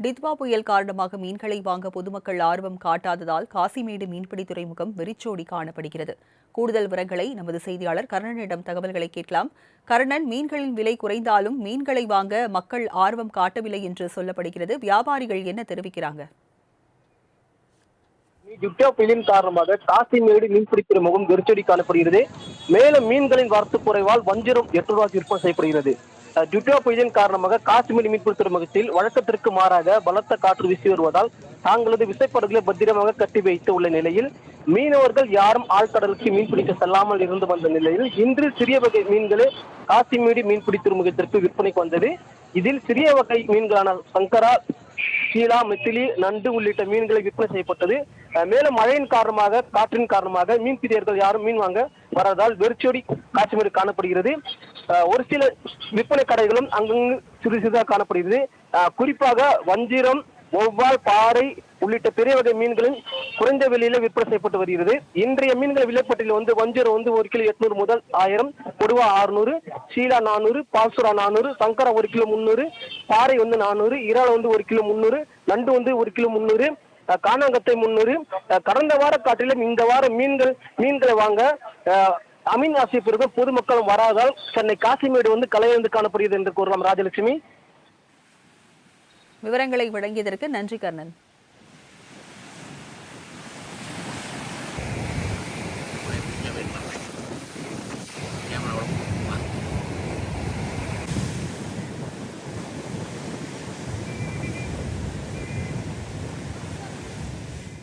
டித்வா புயல் காரணமாக மீன்களை வாங்க பொதுமக்கள் ஆர்வம் காட்டாததால் காசிமேடு மீன்பிடி துறைமுகம் வெறிச்சோடி காணப்படுகிறது. கூடுதல் விவரங்களை நமது செய்தியாளர் கர்ணனிடம் தகவல்களை கேட்கலாம். கர்ணன், மீன்களின் விலை குறைந்தாலும் மீன்களை வாங்க மக்கள் ஆர்வம் காட்டவில்லை என்று சொல்லப்படுகிறது. வியாபாரிகள் என்ன தெரிவிக்கிறாங்க? டித்வா புயலின் காரணமாக காசிமேடு மீன்பிடி துறைமுகம் வெறிச்சோடி காணப்படுகிறது. மேலும் மீன்களின் வரத்து குறைவால் வஞ்சிரம் ரூபாய்க்கு விற்பனை செய்யப்படுகிறது. டித்வா புயலின் காரணமாக காசிமேடு மீன்பிடி துறைமுகத்தில் வழக்கத்திற்கு மாறாக பலத்த காற்று வீசி வருவதால் தாங்களது விசைப்படகுகளை பத்திரமாக கட்டி வைத்து உள்ள நிலையில் மீனவர்கள் யாரும் ஆழ்கடலுக்கு மீன்பிடிக்க செல்லாமல் இருந்து வந்த நிலையில் இன்று சிறிய வகை மீன்களே காசிமேடு மீன்பிடி துறைமுகத்திற்கு விற்பனைக்கு வந்தது. இதில் சிறிய வகை மீன்களான சங்கரா, ஷீலா, மெத்திலி, நண்டு உள்ளிட்ட மீன்களை விற்பனை செய்யப்பட்டது. மேலும் மழையின் காரணமாக, காற்றின் காரணமாக மீன் பிரியர்கள் யாரும் மீன் வாங்க வரதால் வெறிச்சோடி காசிமேடு காணப்படுகிறது. ஒரு சில விற்பனை கடைகளும் அங்கங்கு சிறு சிறிதாக காணப்படுகிறது. குறிப்பாக வஞ்சிரம், ஒவ்வால், பாறை உள்ளிட்ட பெரிய வகை மீன்களும் குறைந்த விலையில விற்பனை செய்யப்பட்டு வருகிறது. இன்றைய மீன்கள் விலைப்பட்டியல் வஞ்சிரம் 1 கிலோ 800 முதல் 1000, கொடுவா 600, ஷீலா 400, பால்சுரா 400, சங்கரா 1 கிலோ 300, பாறை 400, இறால் 1 கிலோ 300, நண்டு 1 கிலோ 300, காணாங்கத்தை 300. கடந்த வார காட்டிலும் இந்த வாரம் மீன்களை வாங்க அமீன் ஆசிய பிறகு பொதுமக்களும் வராதால் சென்னை காசிமேடு கலையிழந்து காணப்படுகிறது என்று கூறலாம். ராஜலட்சுமி, விவரங்களை வழங்கியதற்கு நன்றி கர்ணன்.